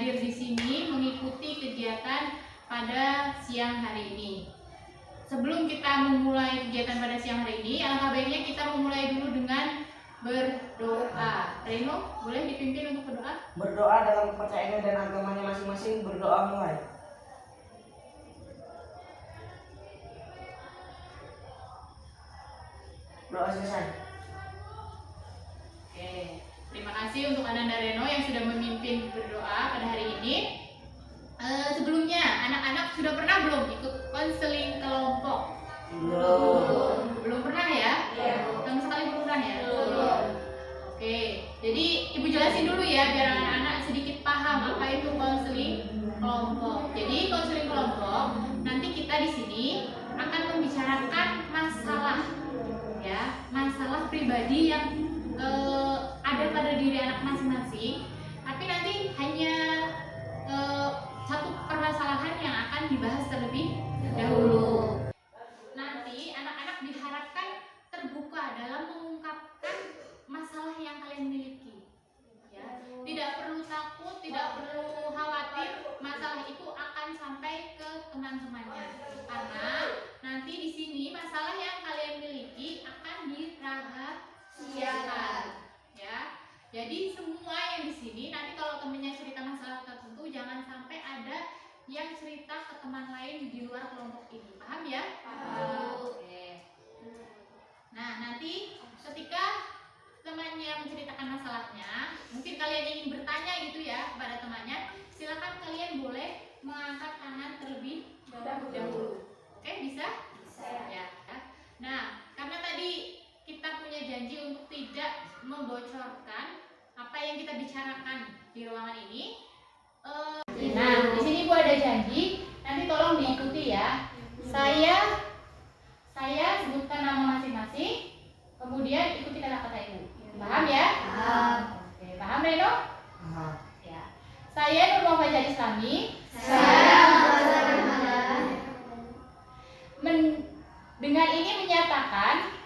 hadir di sini mengikuti kegiatan pada siang hari ini. Sebelum kita memulai kegiatan pada siang hari ini, alangkah baiknya kita memulai dulu dengan berdoa. Reno, boleh dipimpin untuk berdoa? Berdoa dalam kepercayaannya dan agamanya masing-masing. Berdoa mulai. Doa selesai. Oke, terima kasih untuk Ananda Reno yang sudah memimpin berdoa pada hari ini. Sebelumnya, anak-anak sudah pernah belum ikut konseling kelompok? Belum pernah ya? Sama sekali belum pernah ya? Oke, jadi Ibu jelasin dulu ya biar anak-anak sedikit paham apa itu konseling kelompok. Jadi konseling kelompok nanti kita di sini akan membicarakan masalah, ya, masalah pribadi yang ada pada diri anak masing-masing. Tapi nanti hanya satu permasalahan yang akan dibahas terlebih dahulu. Nanti anak-anak diharapkan terbuka dalam mengungkapkan masalah yang kalian miliki. Ya, tidak perlu takut, tidak perlu khawatir masalah itu akan sampai ke teman-temannya. Karena nanti di sini masalah yang kalian miliki akan dirahasiakan. Ya. Jadi semua yang di sini nanti kalau temennya cerita masalah tertentu jangan sampai ada yang cerita ke teman lain di luar kelompok ini. Paham ya? Paham. Oke. Nah, nanti ketika temannya menceritakan masalahnya, mungkin kalian ingin bertanya gitu ya kepada temannya, silakan kalian boleh mengangkat tangan terlebih dahulu. Oke, bisa? Bisa. Ya. Nah, karena tadi kita punya janji untuk tidak membocorkan apa yang kita bicarakan di ruangan ini. Nah, di sini Bu ada janji, nanti tolong diikuti ya. Saya sebutkan nama masing-masing, kemudian ikuti kata-kata Ibu. Paham ya? Paham. Oke, paham Reno? Paham. Ya. Saya Nur Fajar Islami.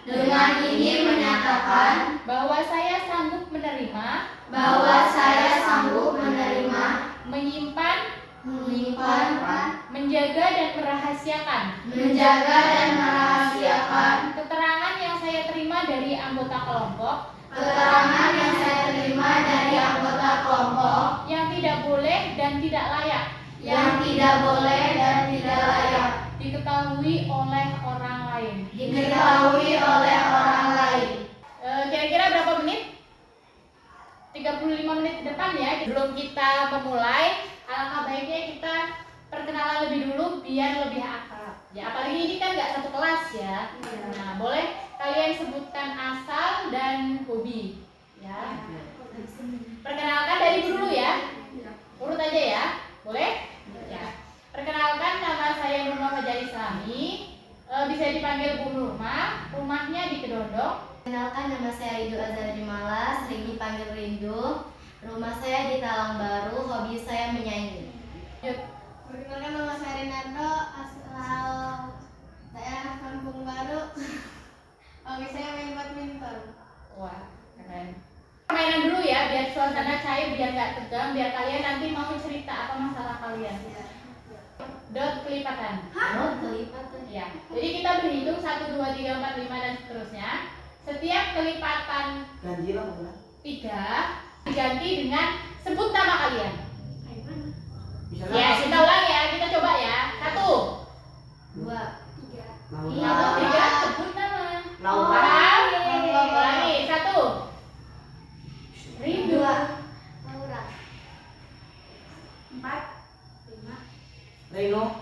Dengan ini menyatakan bahwa saya sanggup menerima, menyimpan, menjaga dan merahasiakan keterangan yang saya terima dari anggota kelompok yang tidak boleh dan tidak layak diketahui oleh orang lain. Kira-kira berapa menit? 35 menit ke depan ya. Sebelum kita memulai, alangkah baiknya kita perkenalan lebih dulu biar lebih akrab. Ya, apalagi ini kan nggak satu kelas ya. Nah, boleh kalian sebutkan asal dan hobi. Ya. Perkenalkan dari dulu ya. Urut aja ya. Boleh? Ya. Perkenalkan, nama saya Nurma Fajar Islami. Bisa dipanggil Bu Nurma. Rumahnya di Kedondong. Kenalkan, nama saya Rindu Azhar Jumala, sering dipanggil Rindu. Rumah saya di Talang Baru, hobi saya menyanyi. Perkenalkan, nama saya Renardo, asal daerah Kampung Baru. Hobi saya main badminton. Wah, keren. Permainan dulu ya, biar suasana cair, biar nggak tegang, biar kalian nanti mau cerita apa masalah kalian. Dot kelipatan. Dot kelipatan. Ya. Jadi kita berhitung 1, 2, 3, 4, 5 dan seterusnya. Setiap kelipatan 3 diganti dengan sebut nama kalian. Ya, kita ulang ya, kita coba ya. 1, 2, 3, sebut nama. Ulangi. 1, Rindu. 2, Laura. 4, 5. Reno.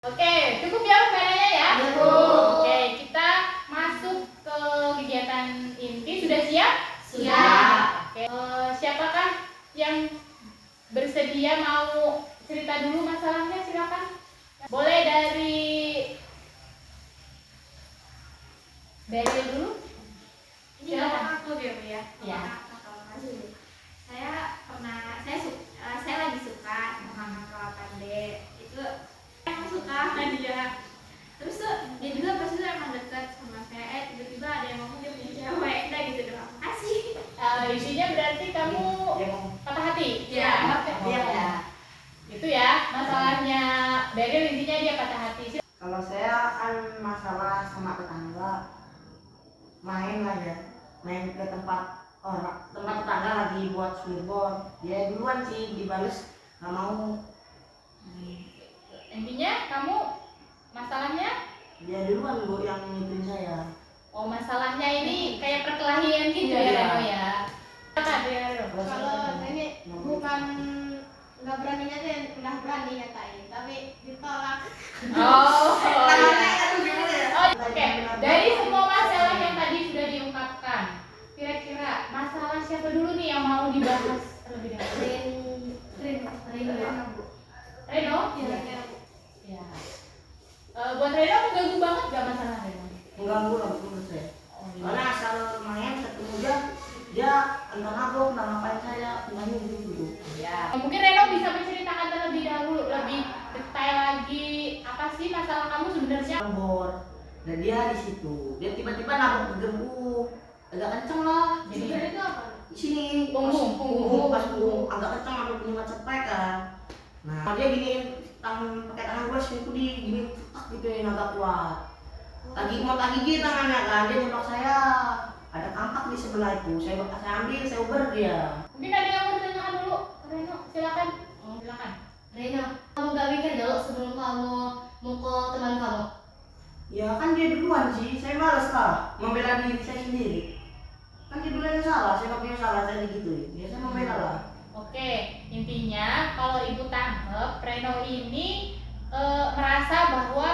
Oke, cukup ya permainannya ya? Cukup. Oke, kita masuk ke kegiatan inti. Sudah siap? Siap. Oke. Siapakah yang bersedia mau cerita dulu masalahnya? Silakan. Boleh dari Beryl dulu? Ini aku dia, Bu ya. Ya. Saya lagi suka sama kakak 8D. Itu aku suka sama dia. Terus tuh dia juga pasti tuh emang dekat sama saya. Tiba-tiba ada yang ngomong dia punya cewek. Udah gitu doang. Makasih. hati. Iya. Iya. Itu ya masalahnya Daryl, intinya dia patah hati. Kalau saya kan masalah sama tetangga, main lah ya, main ke tempat tetangga lagi buat sweetboard, dia duluan sih dibales, nggak mau. Intinya kamu masalahnya, Dia duluan Bu yang ngituin saya. oh masalahnya ini kayak perkelahian gitu ya Iya. Reno ya. Apa Daryl? Kalau ini bukan nggak berani nyatain, udah berani nyatain, tapi ditolak. Oh, ya? oke. Dari semua masalah yang tadi sudah diungkapkan, kira-kira masalah siapa dulu nih yang mau dibahas terlebih dahulu? Reno? Kira-kira Bu. Ya. Buat Reno mengganggu banget gak masalah Reno? Mengganggu lah menurut saya. Oh, iya. Karena asal main ketemu dia entah nabok, entah ngapain saya, entahnya gitu. Ya. Mungkin Reno bisa menceritakan terlebih dahulu, lebih detail lagi apa sih masalah kamu sebenarnya? Bor, dan dia di situ, dia tiba-tiba nabok gerbuk, agak kenceng lah. Jadi Itu apa? Di sini, Punggung. pas punggung agak kenceng, sampai punya cepet kan. Nah dia giniin pakai tangan gue sini tuh gini gitu yang agak kuat. Mau gigit tangannya kan, dia nembak saya. Ada kampak di sebelah itu, saya ambil, saya uber dia. mungkin ada yang mau ditanyakan dulu, Reno, silakan. Silakan. Reno, kamu gak mikir dulu sebelum kamu mukul teman kamu? Ya kan dia duluan sih, saya males lah membela diri saya sendiri. Kan dia duluan yang salah, saya nggak punya salah, saya digituin. Ya saya membela lah. Oke, intinya kalau ibu tangkep, Reno ini merasa bahwa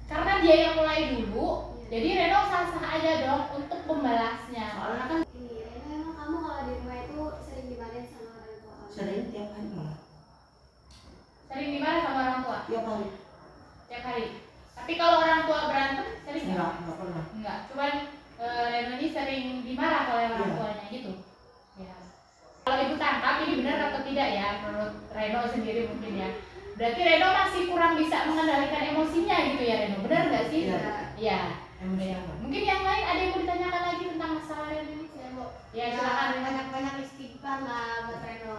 karena dia yang mulai dulu, jadi Reno sah-sah aja dong untuk membalasnya. Soalnya kan Ini Reno, emang kamu kalau di rumah itu sering dimarahin sama orang tua kamu? sering tiap hari malah. Sering dimarah sama orang tua Tiap hari. tiap hari. Tapi kalau orang tua berantem sering nggak? Enggak pernah. Enggak, cuman Reno ini sering dimarah oleh orang Iya. tuanya gitu. Ya. Kalau ibu tangkap ini benar atau tidak ya menurut Reno sendiri mungkin ya. Berarti Reno masih kurang bisa mengendalikan emosinya gitu ya Reno. Benar nggak sih? Iya. Iya. Emosional. Mungkin yang lain ada yang mau ditanyakan lagi tentang masalah Reno ini? Ya Bu. Ya silakan. Banyak-banyak istighfar lah buat Reno.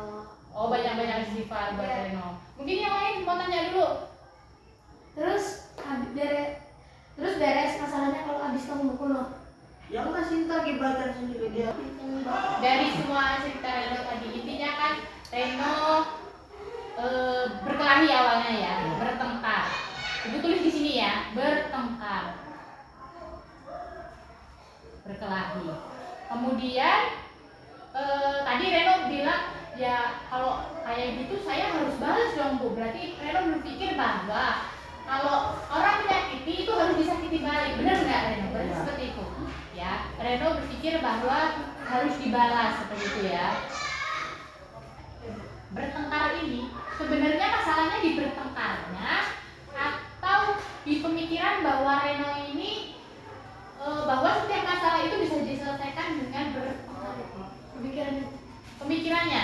Oh banyak-banyak istighfar buat Iya. Reno. Mungkin yang lain mau tanya dulu. Terus beres masalahnya kalau habis kamu mukul loh. Ya enggak sih, ntar gebrakan sendiri dia. Dari semua cerita Reno tadi intinya kan Reno berkelahi awalnya ya, bertengkar. Ibu tulis di sini ya, bertengkar, berkelahi. Kemudian tadi Reno bilang ya kalau kayak gitu saya harus balas dong Bu. Berarti Reno berpikir bahwa kalau orang menyakiti itu harus disakiti balik. Benar nggak Reno? Berarti Ya. seperti itu. Ya, Reno berpikir bahwa harus dibalas seperti itu ya. Bertengkar ini sebenarnya masalahnya di bertengkarnya atau di pemikiran bahwa Reno ini bahwa setiap masalah itu bisa diselesaikan dengan bertengkar. Pemikirannya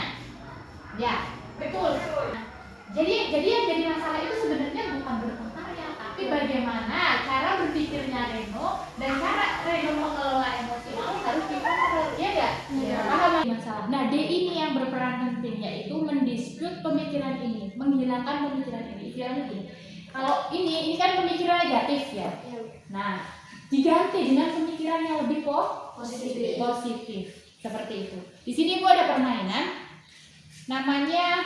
ya betul. Nah, jadi yang jadi masalah itu sebenarnya bukan bertengkar ya, tapi bagaimana cara berpikirnya Reno dan cara Reno mengelola emosi itu harus dikontrol, ya enggak? Iya. Paham masalah. Nah, D ini yang berperan penting yaitu mendispute pemikiran ini, menghilangkan pemikiran ini. Istilahnya gini. Kalau ini kan pemikiran negatif ya. Nah, diganti dengan pemikiran yang lebih positif. Seperti itu. Di sini Bu ada permainan namanya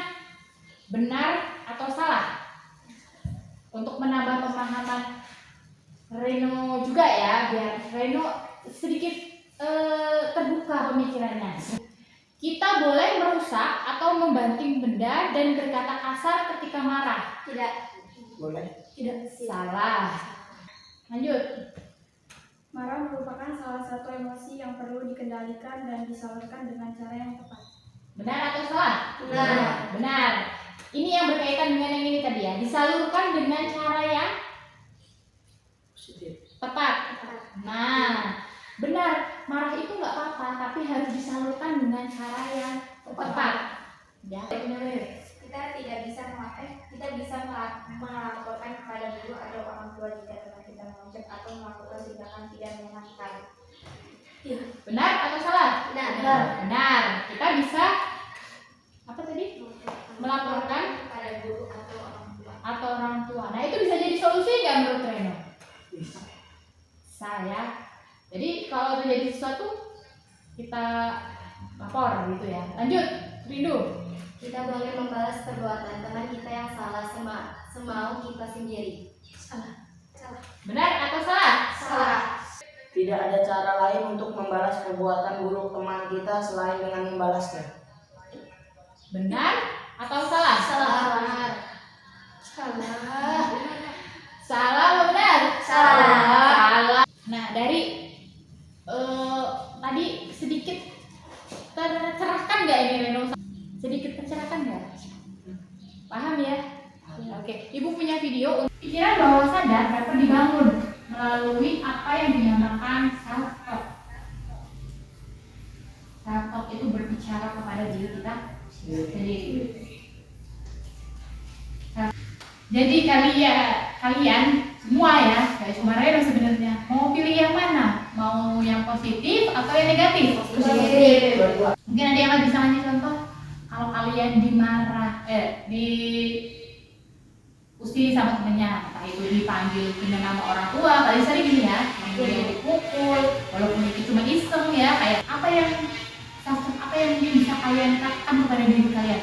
benar atau salah. Untuk menambah pemahaman Reno juga ya, biar Reno sedikit terbuka pemikirannya. Kita boleh merusak atau membanting benda dan berkata kasar ketika marah. Tidak. Boleh. Tidak. Salah. Lanjut. Marah merupakan salah satu emosi yang perlu dikendalikan dan disalurkan dengan cara yang tepat. Benar atau salah? Benar. Benar. Ini yang berkaitan dengan yang ini tadi ya. Disalurkan dengan cara yang Positif. tepat. Nah, benar. Marah itu nggak apa-apa, tapi harus disalurkan dengan cara yang tepat. Ya, benar. Kita bisa melaporkan kepada guru atau orang tua jika teman kita mengejek atau melakukan tindakan tidak menyenangkan. Benar atau salah? Benar. Benar. sesuatu kita lapor gitu ya. Lanjut, Rindu. Kita boleh membalas perbuatan teman kita yang salah semau kita sendiri. Benar atau salah? Salah. Tidak ada cara lain untuk membalas perbuatan buruk teman kita selain dengan membalasnya. Benar atau salah? Salah. Salah apa benar? Salah. Nah, dari tadi sedikit tercerahkan nggak ini Reno? Sedikit tercerahkan nggak? Paham ya? Oke, Ibu punya video. Pikiran bawah sadar dapat dibangun melalui apa yang dinamakan self talk. Self talk itu berbicara kepada diri kita sendiri. Jadi kalian semua ya, kayak cuma Reno sebenarnya, mau pilih yang mana? Mau yang positif atau yang negatif? Positif. Mungkin ada yang bisa ngasih contoh. Kalau kalian diusir sama temennya, entah itu dipanggil dengan nama orang tua, kalian sering gini ya, manggil dipukul, walaupun itu cuma iseng ya, kayak apa yang mungkin bisa kalian katakan kepada diri kalian?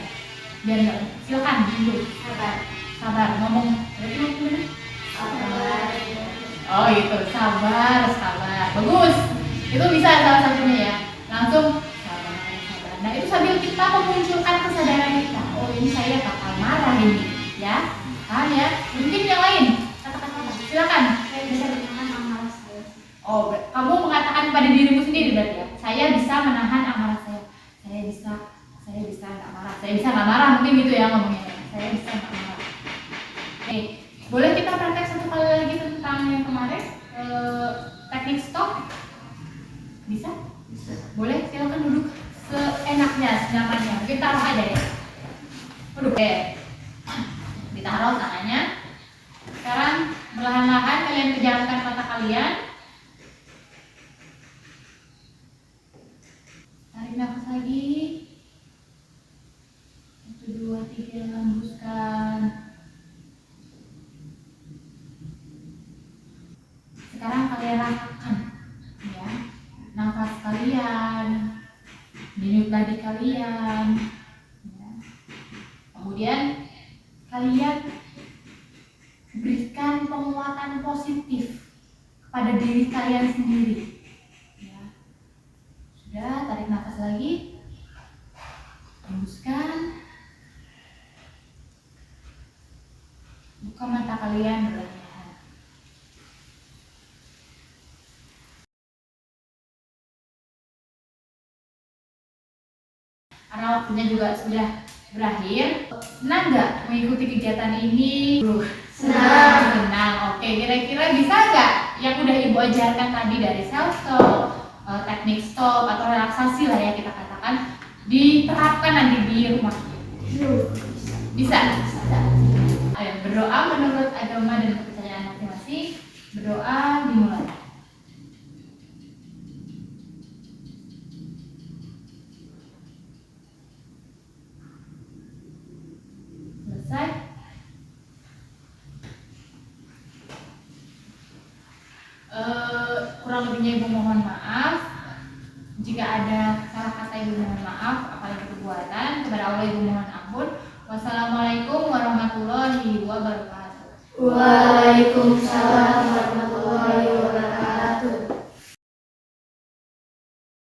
Biar nggak, silakan dulu. Sabar, ngomong. Berarti ngomong gimana? Sabar. Oh itu, sabar. Bagus. Itu bisa salah satunya ya. Langsung sabar. Nah itu sambil kita memunculkan kesadaran kita. Oh ini saya bakal marah ini, ya. Paham ya? Mungkin yang lain. Kata-kata. Silakan. Saya bisa menahan amarah saya. Oh, kamu mengatakan pada dirimu sendiri berarti ya. Saya bisa menahan amarah saya. Saya bisa nggak marah. Saya bisa nggak marah mungkin gitu ya ngomongnya. Saya bisa nggak marah. Oke, boleh kita praktek satu kali lagi tentang yang kemarin teknik stop? Bisa? Boleh, silakan duduk seenaknya, senyamannya. Mungkin taruh aja ya. Duduk deh. Ditaruh tangannya. Sekarang perlahan-lahan kalian pejamkan mata kalian. Tarik nafas lagi. 1, 2, 3, hembuskan. Sekarang kalian rasakan ya nafas kalian, denyut nadi kalian ya. Kemudian kalian berikan penguatan positif kepada diri kalian sendiri ya. Sudah, tarik nafas lagi, hembuskan, buka mata kalian berani. Karena waktunya juga sudah berakhir. Senang nggak mengikuti kegiatan ini? Senang. Oke, kira-kira bisa nggak yang udah Ibu ajarkan tadi dari self talk, teknik stop atau relaksasi lah ya kita katakan, diterapkan nanti di rumah? Bisa. Ayo berdoa menurut agama dan kepercayaan masing-masing. Berdoa dimulai. Selesai. Kurang lebihnya Ibu mohon maaf. Jika ada salah kata Ibu mohon maaf, apalagi perbuatan, kepada Allah Ibu mohon ampun. Wassalamualaikum warahmatullahi wabarakatuh. Waalaikumsalam warahmatullahi